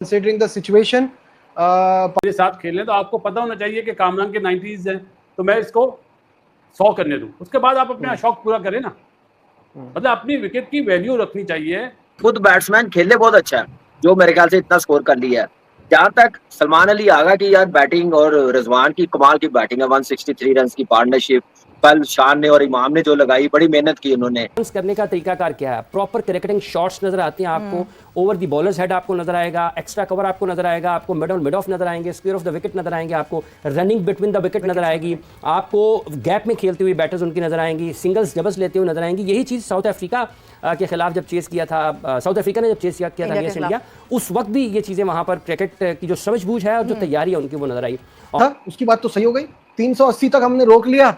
considering the situation. मेरे साथ खेलने तो आपको पता होना चाहिए कि कामरान के 90s हैं, तो मैं इसको 100 करने दूं, उसके बाद आप अपना शौक पूरा करें ना। मतलब अपनी विकेट की वैल्यू रखनी चाहिए। खुद बैट्समैन खेलने बहुत अच्छा है, जो मेरे ख्याल से इतना स्कोर कर लिया है। जहां तक सलमान अली आगा की यार बैटिंग और रिजवान की कमाल की बैटिंग है, 163 रन की पार्टनरशिप कल शान ने और इमाम ने जो लगाई, बड़ी मेहनत की उन्होंने। करने का तरीकाकार क्या है, प्रॉपर क्रिकेटिंग शॉट्स नजर आती हैं आपको, ओवर दी बॉलर्स हेड आपको नजर आएगा, एक्स्ट्रा कवर आपको नजर आएगा, आपको मिड ऑफ नजर आएंगे, स्क्वायर ऑफ द विकेट नजर आएंगे, आपको रनिंग बिटवीन द विकेट नजर आएगी, आपको गैप में खेलती हुई बैटर्स उनकी नजर आएंगी, सिंगल्स डबल्स लेते हुए नजर आएंगी। यही चीज़ साउथ अफ्रीका के खिलाफ जब चेस किया था, साउथ अफ्रीका ने जब चेस किया था इंडिया, उस वक्त भी ये चीज़ें वहां पर क्रिकेट की जो समझबूझ है और जो तैयारी है उनकी वो नजर आई। उसकी बात तो सही हो गई, 380 तक हमने रोक लिया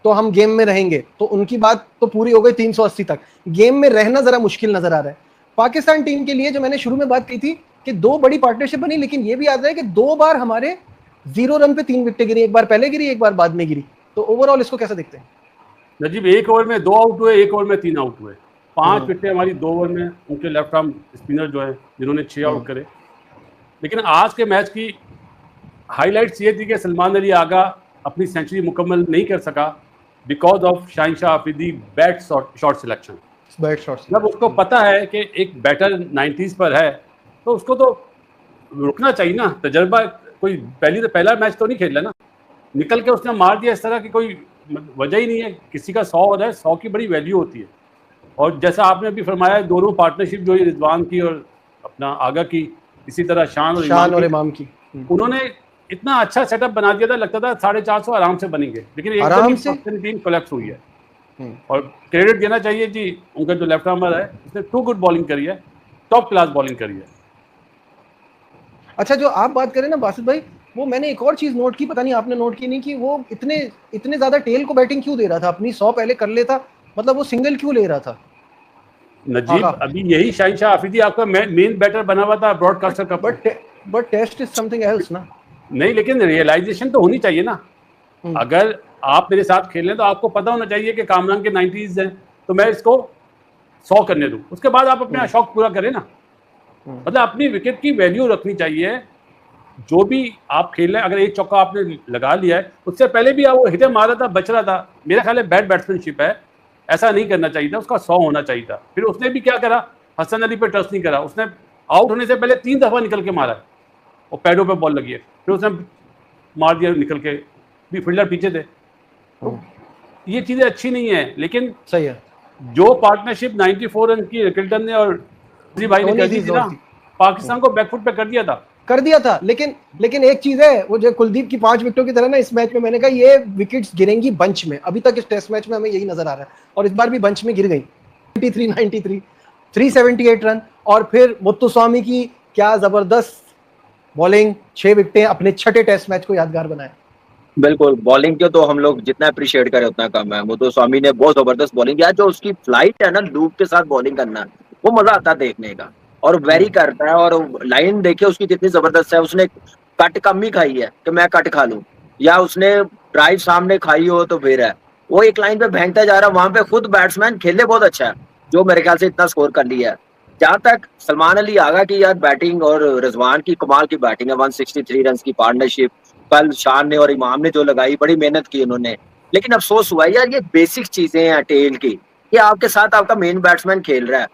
तो हम गेम में रहेंगे, तो उनकी बात तो पूरी हो गई। 380 तक गेम में रहना जरा मुश्किल नजर आ रहा है पाकिस्तान टीम के लिए। जो मैंने शुरू में बात की थी कि 2 बड़ी पार्टनरशिप बनी, लेकिन ये भी याद रहे कि 2 बार हमारे 0 रन पे 3 विकेटें गिरी, एक बार पहले गिरी, एक बार बाद में गिरी। तो ओवरऑल इसको कैसे देखते हैं? नजीब, 1 ओवर में 2 आउट हुए, 1 ओवर में 3 आउट हुए, 5 विकेटें हमारी 2 ओवर में उनके लेफ्ट आर्म स्पिनर जो है जिन्होंने 6 आउट करे। लेकिन आज के मैच की हाईलाइट्स ये थी कि सलमान अली आगा अपनी सेंचुरी मुकम्मल नहीं कर सका because of Shaheen Shah Afridi bat shot selection. जब उसको पता है कि एक बैटर 90s पर है तो उसको तो रुकना चाहिए ना। तजर्बा कोई पहला मैच तो नहीं खेला ना, निकल के उसने मार दिया इस तरह की कोई वजह ही नहीं है। किसी का 100 है, 100 की बड़ी वैल्यू होती है। और जैसा आपने अभी फरमाया, दोनों पार्टनरशिप जो है रिजवान की और अपना आगा की, इसी तरह शान और इमाम की, उन्होंने इतना अच्छा सेटअप बना दिया था, लगता था 450 आराम से बनेंगे, लेकिन एकदम से टीम कोलैप्स हुई है। और क्रेडिट देना चाहिए जी उनका जो लेफ्ट आर्मर है, उसने टू गुड बॉलिंग करी है, टॉप क्लास बॉलिंग करी है। अच्छा, जो आप बात करें ना बासित भाई, वो मैंने एक और चीज नोट की, पता नहीं आपने नोट की नहीं, कि वो इतने ज्यादा टेल को बैटिंग क्यों दे रहा था? अपनी 100 पहले कर लेता, मतलब वो सिंगल क्यों ले रहा था? नजीब, अभी यही शाहिन शाह अफरीदी आपका मेन बैटर बना हुआ था ब्रॉडकास्टर का। But test is something else ना। नहीं, लेकिन रियलाइजेशन तो होनी चाहिए ना। अगर आप मेरे साथ खेलें तो आपको पता होना चाहिए कि कामरान के 90s हैं, तो मैं इसको 100 करने दूं, उसके बाद आप अपना शौक पूरा करें ना। मतलब अपनी विकेट की वैल्यू रखनी चाहिए। जो भी आप खेल रहे हैं, अगर एक चौका आपने लगा लिया है, उससे पहले भी आप वो हिटे मार रहा था, बच रहा था, मेरा ख्याल है बैड बैट्समैनशिप है, ऐसा नहीं करना चाहिए था। उसका 100 होना चाहिए था। फिर उसने भी क्या करा, हसन अली पे ट्रस्ट नहीं करा, उसने आउट होने से पहले 3 दफा निकल के मारा है, और पैडों पे बॉल लगी है, फिर उसने मार दिया निकल के, भी फील्डर पीछे थे। तो ये चीजें अच्छी नहीं है। लेकिन सही है, जो पार्टनरशिप 94 रन की रिकल्टन ने और जी भाई ने कर दी थी ना, पाकिस्तान को बैकफुट पे कर दिया था। लेकिन एक चीज है, वो जो कुलदीप की 5 विकेटों की तरह ना, इस मैच में मैंने कहा ये विकेट्स गिरेंगी बंच में। अभी तक इस टेस्ट मैच में हमें यही नजर आ रहा है, और इस बार भी बंच में गिर गई। 93, 378 रन, और फिर मुत्तुस्वामी की क्या जबरदस्त बॉलिंग, 6 विकेटें, अपने छठे टेस्ट मैच को यादगार बनाया। बिल्कुल, बॉलिंग के तो हम लोग जितना अप्रिशिएट करें उतना कम है। मुत्तुस्वामी ने बहुत जबरदस्त बॉलिंग किया, जो उसकी फ्लाइट है ना, लूप के साथ बॉलिंग करना, वो मजा आता है देखने का, और वेरी करता है। और लाइन देखिए उसकी कितनी जबरदस्त है। उसने कट कम ही खाई है कि मैं कट खा लूं, या उसने ड्राइव सामने खाई हो तो फिर है वो एक लाइन पे फेंकता जा रहा है। वहां पे खुद बैट्समैन खेलने बहुत अच्छा है, जो मेरे ख्याल से इतना स्कोर कर लिया है। जहां तक सलमान अली आगा की यार बैटिंग और रिजवान की कमाल की बैटिंग है, 163 रन की पार्टनरशिप कल शान ने और इमाम ने जो लगाई, बड़ी मेहनत की उन्होंने। लेकिन अफसोस हुआ यार, ये बेसिक चीजें हैं टेल की, ये आपके साथ आपका मेन बैट्समैन खेल रहा है,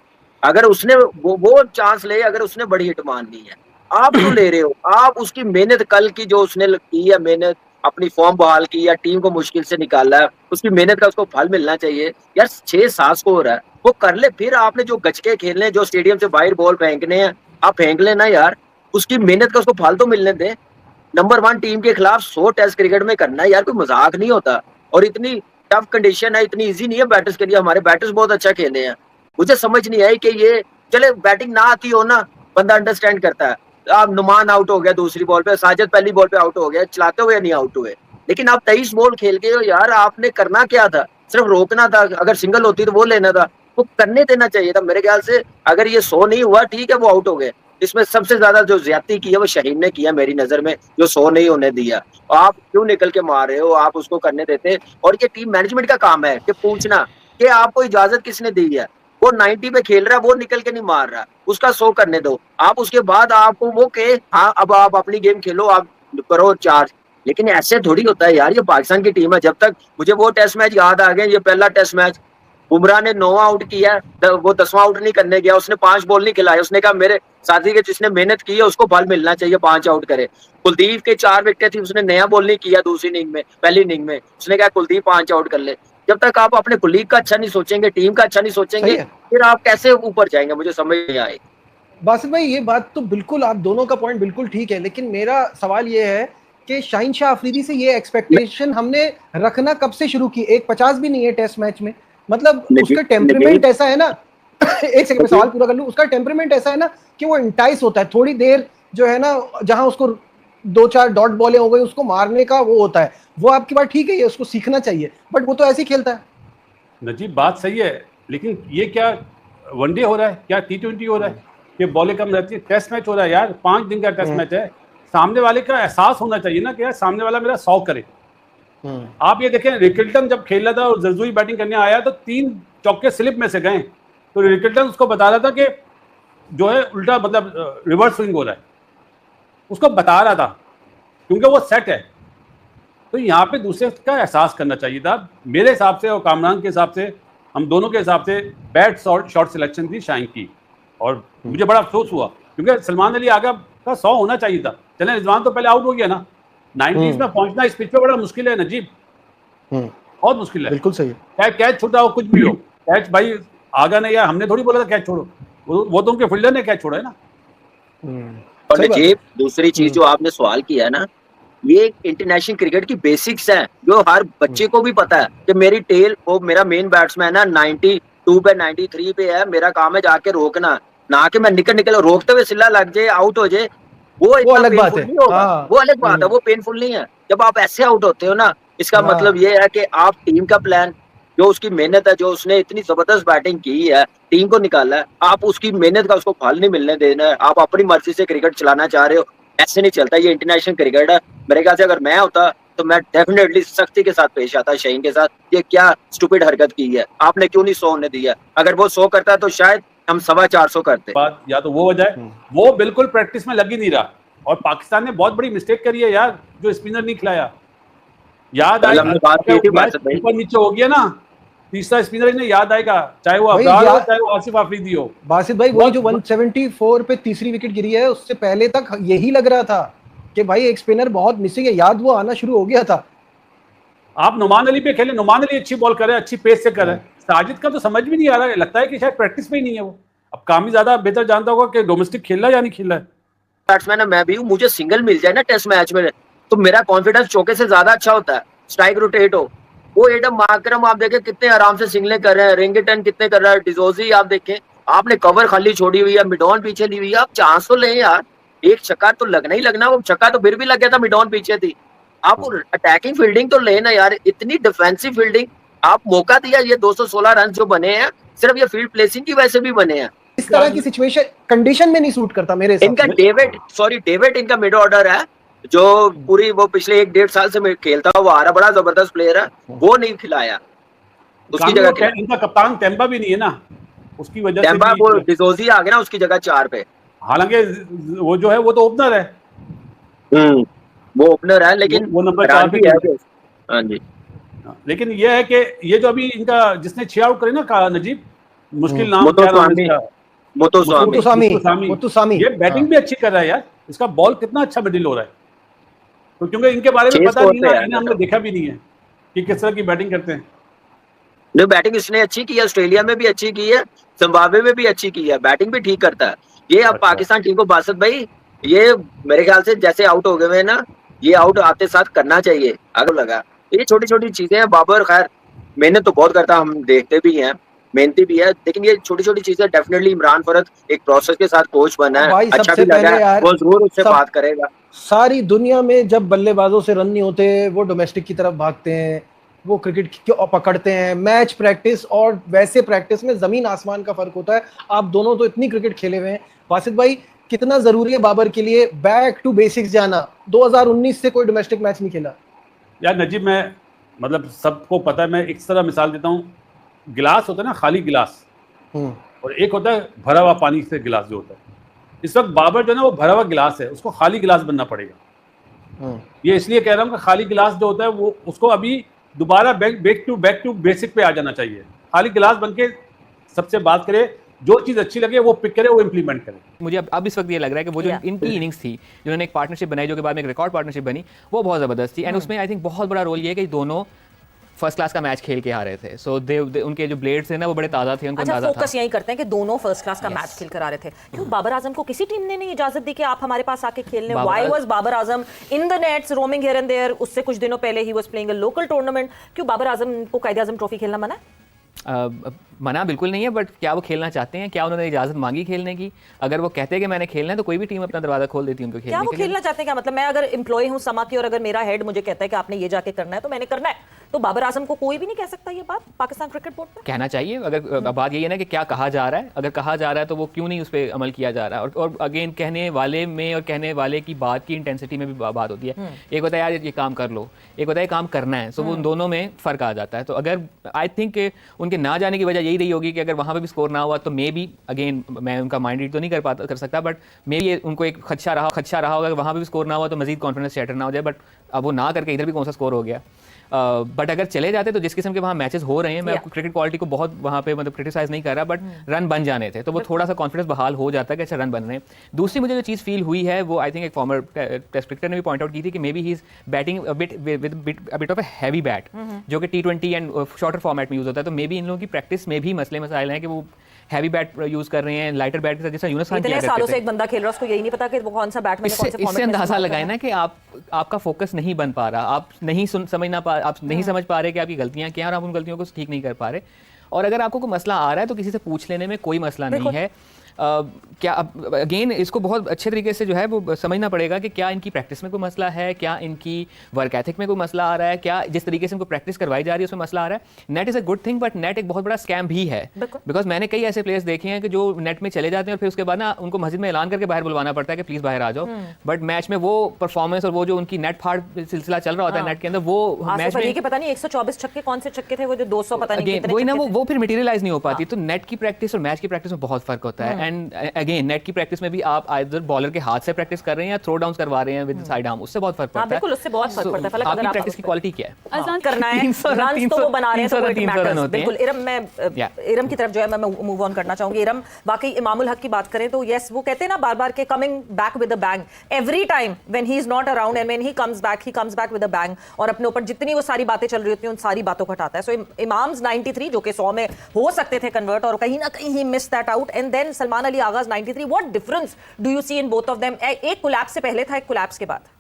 अगर उसने वो चांस ले, अगर उसने बड़ी हिट मारनी है, आप क्यों ले रहे हो? आप उसकी मेहनत कल की जो उसने की है, मेहनत अपनी फॉर्म बहाल की या टीम को मुश्किल से निकाला है, उसकी मेहनत का उसको फल मिलना चाहिए यार। 6-7 स्कोर है, वो कर ले। फिर आपने जो गचके खेलने, जो स्टेडियम से बाहर बॉल फेंकने हैं, आप फेंक लेना यार, उसकी मेहनत का उसको फल तो मिलने दें। नंबर 1 टीम के खिलाफ 100 टेस्ट क्रिकेट में करना है यार, कोई मजाक नहीं होता। और इतनी टफ कंडीशन है, इतनी इजी नहीं है बैटर्स के लिए। हमारे बैटर्स बहुत अच्छा खेले हैं। मुझे समझ नहीं आई कि ये, चले बैटिंग ना आती हो ना, बंदा अंडरस्टैंड करता है। आप नुमान आउट हो गया दूसरी बॉल पे, साजिद पहली बॉल पे आउट हो गया, चलाते हुए नहीं आउट हुए। लेकिन आप 23 बॉल खेल के हो यार, आपने करना क्या था? सिर्फ रोकना था। अगर सिंगल होती तो वो लेना था, वो करने देना चाहिए था मेरे ख्याल से। अगर ये 100 नहीं हुआ ठीक है, वो आउट हो गए। इसमें सबसे ज्यादा जो ज्यादती की है वो शाहीन ने किया मेरी नजर में, जो 100 नहीं होने दिया। आप क्यों निकल के मार रहे हो? आप उसको करने देते। और ये टीम मैनेजमेंट का काम है कि पूछना कि आपको इजाजत किसने दी है। वो 90 पे खेल रहा है, वो निकल के नहीं मार रहा, उसका 100 करने दो आप, उसके बाद आपको वो कहे हाँ अब आप अपनी गेम खेलो, आप करो चार्ज। लेकिन ऐसे थोड़ी होता है यार, ये पाकिस्तान की टीम है। जब तक मुझे वो टेस्ट मैच याद आ गए, ये पहला टेस्ट मैच बुमराह ने 9 आउट किया, वो 10वां आउट नहीं करने गया, उसने 5 बॉल नहीं खिलाए, उसने कहा मेरे साथी के जिसने मेहनत की है उसको फल मिलना चाहिए, 5 आउट करे। कुलदीप के 4 विकेट थी, उसने नया बॉल नहीं किया दूसरी इनिंग में, पहली इनिंग में उसने कहा कुलदीप 5 आउट कर ले। जब तक आप अपने कुलीग का अच्छा नहीं सोचेंगे, टीम का अच्छा नहीं सोचेंगे, फिर आप कैसे ऊपर जाएंगे, मुझे समझ नहीं आए। बासित भाई ये बात तो बिल्कुल, आप दोनों का पॉइंट बिल्कुल ठीक है, लेकिन मेरा सवाल ये है कि शाहीन शाह अफरीदी से ये एक्सपेक्टेशन हमने रखना कब से शुरू की? एक 50 भी नहीं है टेस्ट मैच में, मतलब उसका टेम्परामेंट ऐसा है ना एक सेकंड में सवाल पूरा कर लूं, उसका टेम्परामेंट ऐसा है ना कि वो इंटाइस होता है थोड़ी देर, जो है ना जहां उसको 2-4 डॉट बॉलें हो गई उसको मारने का वो होता है। वो आपकी बात ठीक है, ये उसको सीखना चाहिए, बट वो तो ऐसे ही खेलता है। नजीब बात सही है, लेकिन ये क्या वनडे हो रहा है, क्या T20 हो रहा है? ये बॉलें कम रहती है, टेस्ट मैच हो रहा है यार, 5 दिन का टेस्ट मैच है। सामने वाले का एहसास होना चाहिए ना कि यार सामने वाला मेरा 100 करे। आप ये देखें, रिकल्टन जब खेल रहा था और जरजूई बैटिंग करने आया तो 3 चौके स्लिप में से गए, तो रिकल्टन उसको बता रहा था कि जो है उल्टा मतलब रिवर्स स्विंग हो रहा है, उसको बता रहा था क्योंकि वो सेट है। तो यहाँ पे दूसरे का एहसास करना चाहिए था मेरे हिसाब से, और कामरान के हिसाब से, हम दोनों के हिसाब से बैड शॉट सिलेक्शन थी शाहीन की, और मुझे बड़ा अफसोस हुआ क्योंकि सलमान अली आगा का 100 होना चाहिए था। चलें, रिजवान तो पहले आउट हो गया ना, 90s में पहुंचना इस पिच पे बड़ा मुश्किल है नजीब, बहुत मुश्किल है। बिल्कुल सही है। चाहे कैच छूटा हो, कुछ भी हो, कैच भाई आगा ने, या हमने थोड़ी बोला था कैच छोड़ो, वो तो उनके फील्डर ने कैच छोड़ा है ना। और नजीब दूसरी चीज जो आपने सवाल किया है ना, ये इंटरनेशनल क्रिकेट की बेसिक्स हैं जो हर बच्चे को भी पता है कि मेरी टेल, वो मेरा मेन बैट्समैन है 92 पे 93 पे है, मेरा काम है जाके रोकना, ना कि मैं निकल रोकते हुए सिला लग जाए आउट हो जाए, वो अलग बात है। नहीं होगा। वो अलग बात है, वो पेनफुल नहीं है। जब आप ऐसे आउट होते हो ना, इसका मतलब ये है कि आप टीम का प्लान, जो उसकी मेहनत है, जो उसने इतनी जबरदस्त बैटिंग की है, टीम को निकाला है, आप उसकी मेहनत का उसको फल नहीं मिलने देना है। आप अपनी मर्जी से क्रिकेट चलाना चाह रहे हो, ऐसे नहीं चलता। ये इंटरनेशनल क्रिकेट है। मेरे ख्याल से अगर मैं होता तो मैं डेफिनेटली सख्ती के साथ पेश आता शाहीन के साथ। ये क्या स्टूपिड हरकत की है, आपने क्यों नहीं 100 होने दिया? अगर वो 100 करता तो शायद हम 425 करते। बात या तो वो वजह है, वो बिल्कुल प्रैक्टिस में लग ही नहीं रहा, और पाकिस्तान ने बहुत बड़ी मिस्टेक करी है यार, जो स्पिनर नहीं खिलाया। याद आएगा ऊपर नीचे हो गया ना, तीसरा स्पिनर इन्हें याद आएगा, चाहे वो अब्रार हो चाहे वो आसिफ आफरीदी हो। बासित भाई वो जो 174 पे तीसरी विकेट गिरी है, उससे पहले तक यही लग रहा था कि भाई एक स्पिनर बहुत मिसिंग है, याद वो आना शुरू हो गया था। आप नुमान अली पे खेले, नुमान अली अच्छी बॉल करे, अच्छी पेस से करे, साजिद का तो समझ भी नहीं आ रहा है, लगता है कि शायद प्रैक्टिस में ही नहीं है वो। अब कामी ज्यादा बेहतर जानता होगा कि डोमेस्टिक खेल रहा है या नहीं खेल रहा है। बैट्समैन है, मैं भी हूँ, मुझे सिंगल मिल जाए ना टेस्ट मैच में तो मेरा कॉन्फिडेंस चौके से ज्यादा अच्छा होता है। स्ट्राइक रोटेट हो, वो एडम माकरम आप देखें कितने आराम से सिंगलें कर रहे हैं, रिंगटन कितने कर रहा है, डिजोजी आप देखें, आपने कवर खाली छोड़ी हुई है, मिडॉन पीछे ली हुई है, आप चांस तो लें यार, एक छक्का तो लगना ही लगना। वो छक्का तो फिर भी लग गया था, मिडॉन पीछे थी। आप अटैकिंग फील्डिंग तो लेना यार, इतनी डिफेंसिव फील्डिंग आप मौका दिया। ये 216 रन जो बने हैं सिर्फ ये फील्ड प्लेसिंग की वजह से भी बने हैं। इस तरह की सिचुएशन कंडीशन में नहीं सूट करता मेरे हिसाब इनका डेविड इनका मिड ऑर्डर है, जो पूरी वो पिछले 1-1.5 साल से खेलता हुआ आ रहा, बड़ा जबरदस्त प्लेयर है, वो नहीं खिलाया। उसकी जगह इनका कप्तान टेम्बा भी नहीं है ना, उसकी वजह से वो डिजोजी आ गया ना उसकी जगह 4 पे। हालांकि वो जो है वो तो ओपनर है, वो ओपनर है, लेकिन वो नंबर 4 पे है। हाँ जी, लेकिन ये है कि ये जो अभी इनका जिसने 6 आउट करे ना नजीब, मुश्किल नाम क्या नाम है इसका, मुतुसामी, ये बैटिंग भी अच्छी कर रहा है यार, इसका बॉल कितना अच्छा मिडिल हो रहा है। तो क्योंकि इनके बारे में पता नहीं ना, इन्हें हमने देखा भी नहीं है कि किस तरह की बैटिंग करते हैं। नहीं, बैटिंग इसने अच्छी की है, ऑस्ट्रेलिया में भी अच्छी की है, जिम्बाब्वे में भी अच्छी की है, बैटिंग भी ठीक करता है ये। अब पाकिस्तान टीम को बासित भाई, ये मेरे ख्याल से जैसे आउट हो गए ना, ये आउट आते साथ करना चाहिए। अगर लगा ये छोटी छोटी चीजें हैं। बाबर खैर मेहनत तो बहुत करता, हम देखते भी हैं, मेहनती भी है, लेकिन ये छोटी छोटी चीजें डेफिनेटली इमरान फरद एक प्रोसेस के साथ कोच बना है, अच्छा भी लगा है, वो जरूर उससे बात करेगा। सारी दुनिया में जब बल्लेबाजों से रन नहीं होते वो डोमेस्टिक की तरफ भागते हैं, वो क्रिकेट क्यों पकड़ते हैं। मैच प्रैक्टिस और वैसे प्रैक्टिस में जमीन आसमान का फर्क होता है। आप दोनों तो इतनी क्रिकेट खेले हुए हैं, वासिद भाई कितना जरूरी है बाबर के लिए बैक टू बेसिक्स जाना? 2019 से कोई डोमेस्टिक मैच नहीं खेला यार नजीब। मैं मतलब सबको पता है, मैं एक तरह मिसाल देता हूँ, गिलास होता है ना, खाली गिलास, और एक होता है भरा हुआ पानी से गिलास जो होता है। इस वक्त बाबर जो है ना वो भरा हुआ गिलास है, उसको खाली गिलास बनना पड़ेगा। ये इसलिए कह रहा हूँ कि खाली गिलास जो होता है वो उसको अभी दोबारा बैक टू बेसिक पे आ जाना चाहिए। खाली गिलास बन के सबसे बात करे, जो चीज अच्छी लगे वो पिक करे, वो इम्प्लीमेंट करे। मुझे अब इस वक्त ये लग रहा है कि वो जो इनकी इनिंग्स थी, जिन्होंने एक पार्टनरशिप बनाई जो कि बाद में एक रिकॉर्ड पार्टनरशिप बनी, वो बहुत ज़बरदस्त थी। एंड उसमें आई थिंक बहुत बड़ा रोल ये है कि दोनों फर्स्ट क्लास का मैच खेल के आ रहे थे। सो दे उनके जो ब्लेड्स थे ना वो बड़े ताज़ा थे, उनको अंदाजा था। फोकस यही करते हैं कि दोनों फर्स्ट क्लास का मैच खेल कर आ रहे थे। क्यों बाबर आजम को किसी टीम ने नहीं इजाजत दी कि आप हमारे पास आके खेलने? Why was Babar Azam in the nets roaming here and there? उससे कुछ दिनों पहले ही was playing a local tournament. क्यों बाबर आजम को कायदे आजम ट्रॉफी खेलना मना है? मना बिल्कुल नहीं है, बट क्या वो खेलना चाहते हैं? क्या उन्होंने इजाजत मांगी खेलने की? अगर वो कहते हैं कि मैंने खेलना है तो कोई भी टीम अपना दरवाजा खोल देती है उनको खेलने के लिए। क्या वो खेलना चाहते हैं? क्या मतलब मैं अगर एम्प्लॉय हूं समा की और अगर मेरा हेड मुझे कहता है कि आपने ये जाके करना है तो मैंने करना है, तो बाबर आजम को कोई भी नहीं कह सकता ये बात पाकिस्तान क्रिकेट बोर्ड में? कहना चाहिए। अगर बात यही है ना कि क्या कहा जा रहा है, अगर कहा जा रहा है तो वो क्यों नहीं उस पर अमल किया जा रहा है? और अगेन कहने वाले में और कहने वाले की बात की इंटेंसिटी में भी बात होती है। एक होता है यार ये काम कर लो, एक होता है काम करना है। सो वो उन दोनों में फ़र्क आ जाता है। तो अगर आई थिंक उनके ना जाने की वजह यही रही होगी कि अगर वहाँ पे भी स्कोर ना हुआ तो मे बी, अगेन मैं उनका माइंड रीड तो नहीं कर सकता, बट मे बी उनको एक खदशा रहा होगा कि वहाँ पे भी स्कोर ना हुआ तो मजीद कॉन्फिडेंस शैटर ना हो जाए। बट अब वो ना करके इधर भी कौन सा स्कोर हो गया। बट अगर चले जाते तो जिस किस्म के वहाँ मैचेस हो रहे हैं, मैं क्रिकेट क्वालिटी को बहुत वहाँ पे मतलब क्रिटिसाइज नहीं कर रहा, बट रन बन जाने थे तो वो थोड़ा सा कॉन्फिडेंस बहाल हो जाता है कि अच्छा रन बन रहे हैं। दूसरी मुझे जो चीज़ फील हुई है वो आई थिंक एक फॉर्मर टेस्ट क्रिकेटर ने भी पॉइंट आउट की थी कि may be he is batting bit of a heavy bat, जो कि T20 एंड शॉर्टर फॉर्मेट में यूज़ होता है। तो मे बी इन लोगों की प्रैक्टिस में भी मसले मसाइल हैं कि वो हैवी बैट यूज़ कर रहे हैं लाइटर बैट के साथ, जैसा यूनुस खान किया करते थे। सालों से एक बंदा खेल रहा है, उसको यही नहीं पता कि वो कौन सा बैट में कौन से फॉर्मेट में। इससे अंदाजा लगाए ना कि आपका फोकस नहीं बन पा रहा, आप नहीं समझ पा रहे कि आपकी गलतियां क्या हैं और आप उन गलतियों को ठीक नहीं कर पा रहे। और अगर आपको कोई मसला आ रहा है तो किसी से पूछ लेने में कोई मसला नहीं है। क्या अगेन इसको बहुत अच्छे तरीके से जो है वो समझना पड़ेगा कि क्या इनकी प्रैक्टिस में कोई मसला है, क्या इनकी वर्क एथिक में कोई मसला आ रहा है, क्या जिस तरीके से इनको प्रैक्टिस करवाई जा रही है उसमें मसला आ रहा है। Net is a good thing, but net एक बहुत बड़ा स्कैम भी है। बिकॉज मैंने कई ऐसे प्लेयर्स देखे हैं कि जो नेट में चले जाते हैं और फिर उसके बाद ना उनको मस्जिद में ऐलान करके बाहर बुलवाना पड़ता है कि प्लीज़ बाहर आ जाओ। बट मैच में वो परफॉर्मेंस और वो जो उनकी नेट फाड़ सिलसिला चल रहा होता है नेट के अंदर, वो मैच में पता नहीं 124 छक्के कौन से छक्के थे वो जो 200 पता नहीं वही ना वो फिर मटेरियलाइज नहीं हो पाती। तो नेट की प्रैक्टिस और मैच की प्रैक्टिस में बहुत फर्क होता है। एंड अगेन नेट की प्रैक्टिस में भी आप आइदर बॉलर के हाथ से प्रैक्टिस कर रहे हैं या थ्रो डाउन करवा रहे हैं विद साइड आर्म, उससे बहुत फर्क पड़ता है। बिल्कुल, उससे बहुत फर्क पड़ता है। आपकी प्रैक्टिस की क्वालिटी क्या है? करना है रन तो वो बना रहे हैं तो इट मैटर्स। बिल्कुल इरम की तरफ जो है मैं मूव ऑन करना चाहूंगी। इरम, बाकी इमामुल हक की बात करें तो यस, वो कहते हैं ना बार-बार के coming back with a bang every time when he is not around and when he comes back with a bang, और अपने ऊपर जितनी वो सारी बातें चल रही होती हैं उन सारी बातों को हटाता है। सो इमाम्स 93 जो कि 100 में हो सकते थे कन्वर्ट, और कहीं ना कहीं ही miss that out. And then Salman Ali आगाज 93, what difference do you see in both of them? एक कोलैप्स से पहले था, एक कोलैप्स के बाद।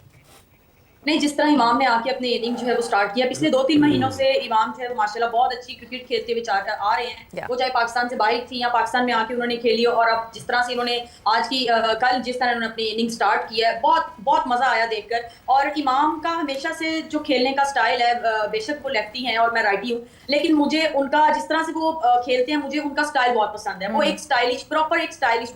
नहीं, जिस तरह इमाम ने आके अपने इनिंग जो है वो स्टार्ट किया, पिछले 2-3 महीनों से इमाम जो है वो माशाल्लाह बहुत अच्छी क्रिकेट खेलते हुए आ रहे हैं। वो चाहे पाकिस्तान से बाहर थी या पाकिस्तान में आके उन्होंने खेली, और अब जिस तरह से इन्होंने आज की कल जिस तरह उन्होंने अपनी इनिंग स्टार्ट किया है, बहुत बहुत मजा आया देखकर। और इमाम का हमेशा से जो खेलने का स्टाइल है, बेशक वो लेफ्टी हैं और मैं राइटी हूँ, लेकिन मुझे उनका जिस तरह से वो खेलते हैं, मुझे उनका स्टाइल बहुत पसंद है। वो एक स्टाइलिश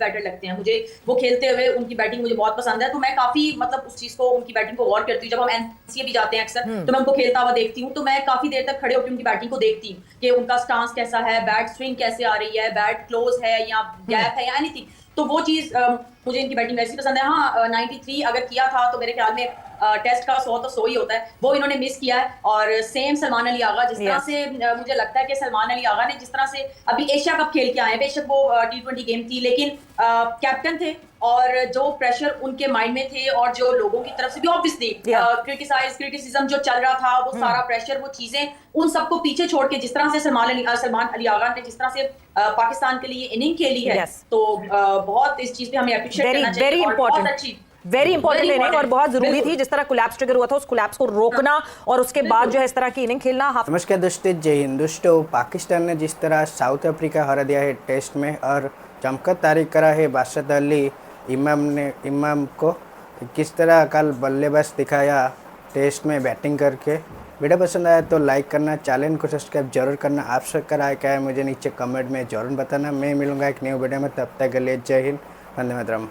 बैटर लगते हैं मुझे, वो खेलते हुए उनकी बैटिंग मुझे बहुत पसंद है। तो मैं काफी मतलब उस चीज को, उनकी बैटिंग को गौर करती हूँ। जब हम एनसीए भी जाते हैं अक्सर तो मैं उनको खेलता हुआ देखती हूँ, तो मैं काफी देर तक खड़े होकर उनकी बैटिंग को देखती हूँ कि उनका स्टांस कैसा है, बैट स्विंग कैसे आ रही है, बैट क्लोज है या गैप है या एनीथिंग। तो वो चीज मुझे इनकी बैटिंग वैसी पसंद है। हाँ, 93 अगर किया था तो मेरे ख्याल में टेस्ट का 100 तो 100 ही होता है, वो इन्होंने मिस किया है। और सेम सलमान अली आगा, जिस तरह से मुझे लगता है कि सलमान अली आगा ने जिस तरह से अभी एशिया कप खेल के आए, बेशक वो T20 गेम थी, लेकिन कैप्टन थे और जो प्रेशर उनके माइंड में थे और जो लोगों की तरफ से भी ऑब्वियसली क्रिटिसिज्म जो चल रहा था, वो सारा प्रेशर, वो चीजें, उन सबको पीछे छोड़ के जिस तरह से सलमान अली आगा ने जिस तरह से पाकिस्तान के लिए इनिंग खेली है, तो बहुत इस चीज पे हमें अप्रिशिएट करना चाहिए। वेरी इंपॉर्टेंट इनिंग और बहुत जरूरी थी। जिस तरह कोलैप्स ट्रिगर हुआ था, उस कोलैप्स को रोकना और उसके बाद जो है इस तरह की इनिंग खेलना। नमस्कार दोस्तों, जय हिंद दोस्तों। पाकिस्तान ने जिस तरह साउथ अफ्रीका हरा दिया है टेस्ट में और चमकत तारीख करा है बाशिद अली इमाम को, किस तरह कल बल्लेबाज दिखाया टेस्ट में बैटिंग करके। वीडियो पसंद आया तो लाइक करना, चैनल को सब्सक्राइब जरूर करना। आप सबका राय क्या है मुझे नीचे कमेंट में जरूर बताना। मैं मिलूंगा एक न्यू वीडियो में, तब तक के लिए जय हिंद, वंदे मातरम।